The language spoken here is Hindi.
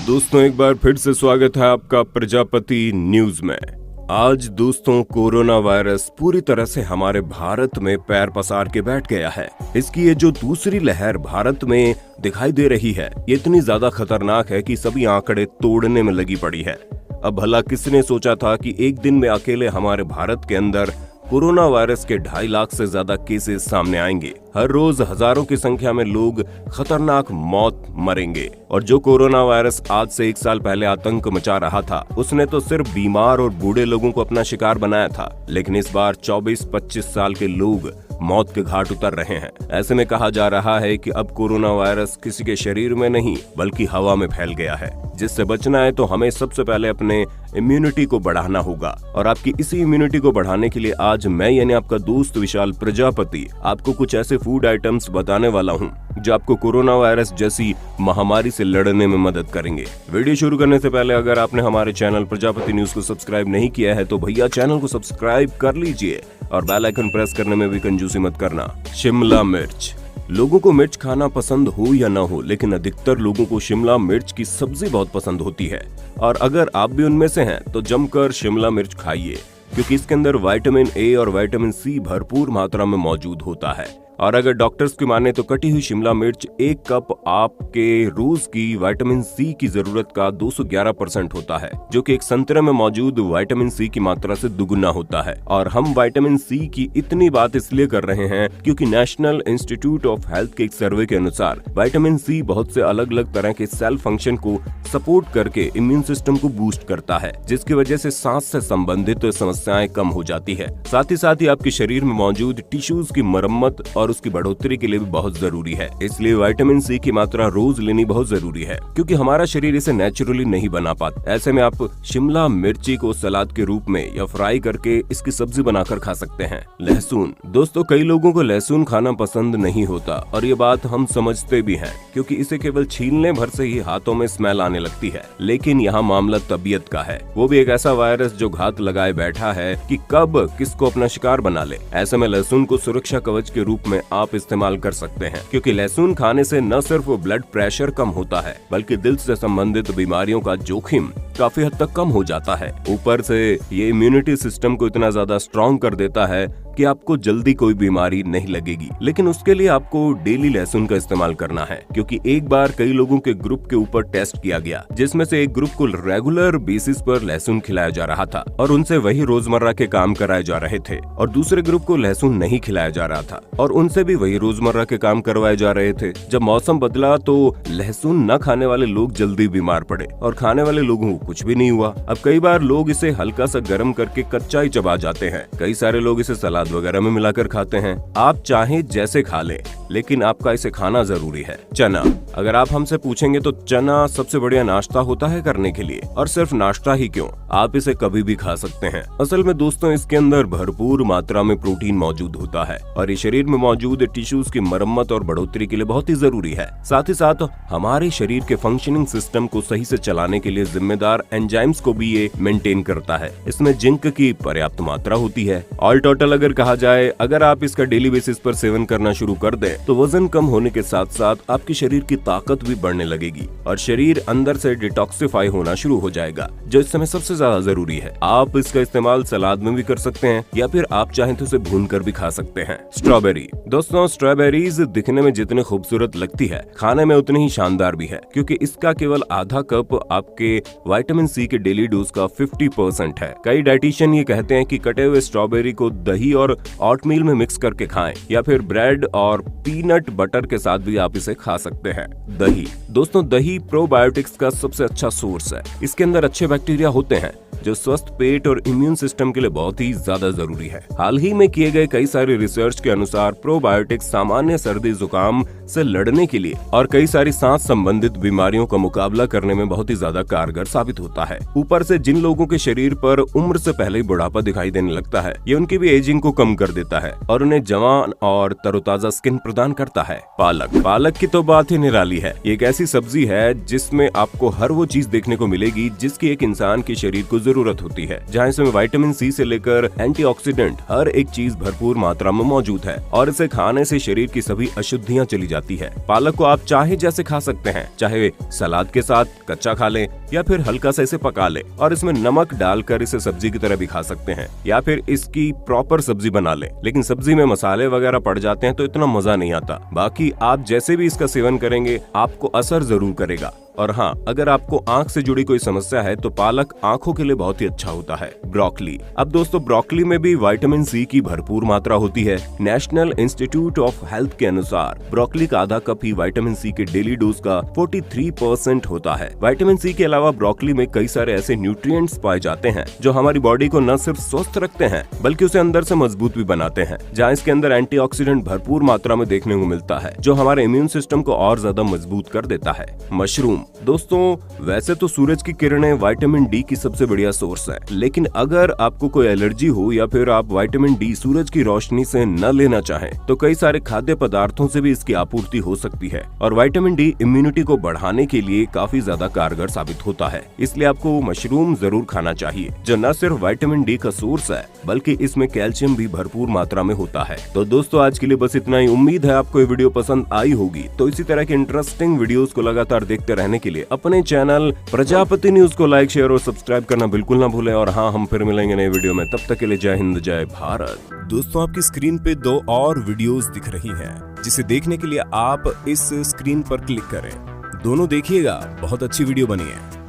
दोस्तों एक बार फिर से स्वागत है आपका प्रजापति न्यूज में। आज दोस्तों कोरोना वायरस पूरी तरह से हमारे भारत में पैर पसार के बैठ गया है। इसकी ये जो दूसरी लहर भारत में दिखाई दे रही है ये इतनी ज्यादा खतरनाक है कि सभी आंकड़े तोड़ने में लगी पड़ी है। अब भला किसने सोचा था कि एक दिन में अकेले हमारे भारत के अंदर कोरोना वायरस के 2.5 लाख से ज्यादा केसेस सामने आएंगे। हर रोज हजारों की संख्या में लोग खतरनाक मौत मरेंगे। और जो कोरोना वायरस आज से 1 साल पहले आतंक मचा रहा था उसने तो सिर्फ बीमार और बूढ़े लोगों को अपना शिकार बनाया था, लेकिन इस बार 24-25 साल के लोग मौत के घाट उतर रहे हैं। ऐसे में कहा जा रहा है कि अब कोरोना वायरस किसी के शरीर में नहीं बल्कि हवा में फैल गया है। जिससे बचना है तो हमें सबसे पहले अपने इम्यूनिटी को बढ़ाना होगा। और आपकी इसी इम्यूनिटी को बढ़ाने के लिए आज मैं यानी आपका दोस्त विशाल प्रजापति आपको कुछ ऐसे फूड आइटम्स बताने वाला हूँ जो आपको कोरोना वायरस जैसी महामारी से लड़ने में मदद करेंगे। वीडियो शुरू करने से पहले अगर आपने हमारे चैनल प्रजापति न्यूज को सब्सक्राइब नहीं किया है तो भैया चैनल को सब्सक्राइब कर लीजिए और बेल आइकन प्रेस करने में भी कंजूसी मत करना। शिमला मिर्च। लोगों को मिर्च खाना पसंद हो या ना हो, लेकिन अधिकतर लोगों को शिमला मिर्च की सब्जी बहुत पसंद होती है। और अगर आप भी उनमें से हैं तो जमकर शिमला मिर्च खाइए, क्योंकि इसके अंदर विटामिन ए और विटामिन सी भरपूर मात्रा में मौजूद होता है। और अगर डॉक्टर्स की माने तो कटी हुई शिमला मिर्च 1 कप आपके रोज की विटामिन सी की जरूरत का 211% होता है, जो कि एक संतरे में मौजूद विटामिन सी की मात्रा से दुगुना होता है। और हम विटामिन सी की इतनी बात इसलिए कर रहे हैं क्योंकि नेशनल इंस्टीट्यूट ऑफ हेल्थ के एक सर्वे के अनुसार विटामिन सी बहुत से अलग अलग तरह के सेल फंक्शन को सपोर्ट करके इम्यून सिस्टम को बूस्ट करता है, जिसकी वजह से सांस से संबंधित समस्याएं कम हो जाती है। साथ ही आपके शरीर में मौजूद टिश्यूज की मरम्मत और उसकी बढ़ोतरी के लिए भी बहुत जरूरी है। इसलिए विटामिन सी की मात्रा रोज लेनी बहुत जरूरी है, क्योंकि हमारा शरीर इसे नेचुरली नहीं बना पाता। ऐसे में आप शिमला मिर्ची को सलाद के रूप में या फ्राई करके इसकी सब्जी बनाकर खा सकते हैं। लहसुन। दोस्तों कई लोगों को लहसुन खाना पसंद नहीं होता और ये बात हम समझते भी हैं, क्योंकि इसे केवल छीलने भर से ही हाथों में स्मेल आने लगती है। लेकिन यहाँ मामला तबीयत का है, वो भी एक ऐसा वायरस जो घात लगाए बैठा है कि कब किसको अपना शिकार बना ले। ऐसे में लहसुन को सुरक्षा कवच के रूप में आप इस्तेमाल कर सकते हैं, क्योंकि लहसुन खाने से न सिर्फ ब्लड प्रेशर कम होता है बल्कि दिल से संबंधित बीमारियों का जोखिम काफी हद तक कम हो जाता है। ऊपर से ये इम्यूनिटी सिस्टम को इतना ज्यादा स्ट्रॉन्ग कर देता है कि आपको जल्दी कोई बीमारी नहीं लगेगी। लेकिन उसके लिए आपको डेली लहसुन का इस्तेमाल करना है, क्योंकि एक बार कई लोगों के ग्रुप के ऊपर टेस्ट किया गया जिसमें से एक ग्रुप को रेगुलर बेसिस पर लहसुन खिलाया जा रहा था और उनसे वही रोजमर्रा के काम कराए जा रहे थे, और दूसरे ग्रुप को लहसुन नहीं खिलाया जा रहा था और उनसे भी वही रोजमर्रा के काम करवाए जा रहे थे। जब मौसम बदला तो लहसुन न खाने वाले लोग जल्दी बीमार पड़े और खाने वाले लोगों को कुछ भी नहीं हुआ। अब कई बार लोग इसे हल्का सा गर्म करके कच्चा ही चबा जाते हैं। कई सारे लोग इसे सलाद वगैरह में मिलाकर खाते हैं। आप चाहे जैसे खा लें, लेकिन आपका इसे खाना जरूरी है। चना। अगर आप हमसे पूछेंगे तो चना सबसे बढ़िया नाश्ता होता है करने के लिए, और सिर्फ नाश्ता ही क्यों, आप इसे कभी भी खा सकते हैं। असल में दोस्तों इसके अंदर भरपूर मात्रा में प्रोटीन मौजूद होता है और ये शरीर में मौजूद टिश्यूज की मरम्मत और बढ़ोतरी के लिए बहुत ही जरूरी है। साथ ही साथ हमारे शरीर के फंक्शनिंग सिस्टम को सही से चलाने के लिए जिम्मेदार एंजाइम्स को भी ये मेंटेन करता है। इसमें जिंक की पर्याप्त मात्रा होती है। ऑल टोटल अगर कहा जाए, अगर आप इसका डेली बेसिस पर सेवन करना शुरू कर दें तो वजन कम होने के साथ साथ आपके शरीर की ताकत भी बढ़ने लगेगी और शरीर अंदर से डिटॉक्सिफाई होना शुरू हो जाएगा, जो इस समय सबसे ज्यादा जरूरी है। आप इसका इस्तेमाल सलाद में भी कर सकते हैं या फिर आप चाहें तो इसे भून कर भी खा सकते हैं। स्ट्रॉबेरी। दोस्तों स्ट्रॉबेरीज दिखने में जितनी खूबसूरत लगती है, खाने में उतनी ही शानदार भी है, क्योंकि इसका केवल आधा कप आपके विटामिन सी के डेली डोज का 50% है। कई डाइटिशियन ये कहते हैं कि कटे हुए स्ट्रॉबेरी को दही और ऑटमील में मिक्स करके खाएं या फिर ब्रेड और पीनट बटर के साथ भी आप इसे खा सकते हैं। दही। दोस्तों दही प्रोबायोटिक्स का सबसे अच्छा सोर्स है। इसके अंदर अच्छे बैक्टीरिया होते हैं जो स्वस्थ पेट और इम्यून सिस्टम के लिए बहुत ही ज्यादा जरूरी है। हाल ही में किए गए कई सारे रिसर्च के अनुसार प्रोबायोटिक्स सामान्य सर्दी जुकाम से लड़ने के लिए और कई सारी सांस संबंधित बीमारियों का मुकाबला करने में बहुत ही ज्यादा कारगर साबित होता है। ऊपर से जिन लोगों के शरीर पर उम्र से पहले ही बुढ़ापा दिखाई देने लगता है, ये उनकी भी एजिंग को कम कर देता है और उन्हें जवान और तरोताजा स्किन प्रदान करता है। पालक। पालक की तो बात ही निराली है। ये एक ऐसी सब्जी है जिसमें आपको हर वो चीज देखने को मिलेगी जिसकी एक इंसान के शरीर को जरूरत होती है, जहाँ इसमें विटामिन सी से लेकर एंटीऑक्सीडेंट हर एक चीज भरपूर मात्रा में मौजूद है और इसे खाने से शरीर की सभी अशुद्धियाँ चली जाती है। पालक को आप चाहे जैसे खा सकते हैं, चाहे सलाद के साथ कच्चा खा लें या फिर हल्का सा इसे पका लें और इसमें नमक डालकर इसे सब्जी की तरह भी खा सकते हैं या फिर इसकी प्रॉपर सब्जी बना लें। लेकिन सब्जी में मसाले वगैरह पड़ जाते हैं तो इतना मजा नहीं आता। बाकी आप जैसे भी इसका सेवन करेंगे आपको असर जरूर करेगा। और हाँ, अगर आपको आंख से जुड़ी कोई समस्या है तो पालक आंखों के लिए बहुत ही अच्छा होता है। ब्रोकली, अब दोस्तों ब्रोकली में भी विटामिन सी की भरपूर मात्रा होती है। नेशनल इंस्टीट्यूट ऑफ हेल्थ के अनुसार ब्रोकली का आधा कप ही विटामिन सी के डेली डोज का 43% होता है। विटामिन सी के अलावा ब्रोकली में कई सारे ऐसे न्यूट्रिएंट्स पाए जाते हैं जो हमारी बॉडी को न सिर्फ स्वस्थ रखते हैं बल्कि उसे अंदर से मजबूत भी बनाते हैं, जहाँ इसके अंदर एंटीऑक्सीडेंट भरपूर मात्रा में देखने को मिलता है जो हमारे इम्यून सिस्टम को और ज्यादा मजबूत कर देता है। मशरूम, दोस्तों वैसे तो सूरज की किरणें विटामिन डी की सबसे बढ़िया सोर्स है, लेकिन अगर आपको कोई एलर्जी हो या फिर आप विटामिन डी सूरज की रोशनी से न लेना चाहें तो कई सारे खाद्य पदार्थों से भी इसकी आपूर्ति हो सकती है। और विटामिन डी इम्यूनिटी को बढ़ाने के लिए काफी ज्यादा कारगर साबित होता है, इसलिए आपको मशरूम जरूर खाना चाहिए जो न सिर्फ विटामिन डी का सोर्स है बल्कि इसमें कैल्शियम भी भरपूर मात्रा में होता है। तो दोस्तों आज के लिए बस इतना ही। उम्मीद है आपको ये वीडियो पसंद आई होगी। तो इसी तरह के इंटरेस्टिंग वीडियोस को लगातार देखते रहने के लिए अपने चैनल प्रजापति न्यूज को लाइक, शेयर और सब्सक्राइब करना बिल्कुल ना भूलें। और हाँ, हम फिर मिलेंगे नए वीडियो में, तब तक के लिए जय हिंद, जय भारत। दोस्तों आपकी स्क्रीन पे 2 और वीडियोस दिख रही हैं, जिसे देखने के लिए आप इस स्क्रीन पर क्लिक करें। दोनों देखिएगा, बहुत अच्छी वीडियो बनी है।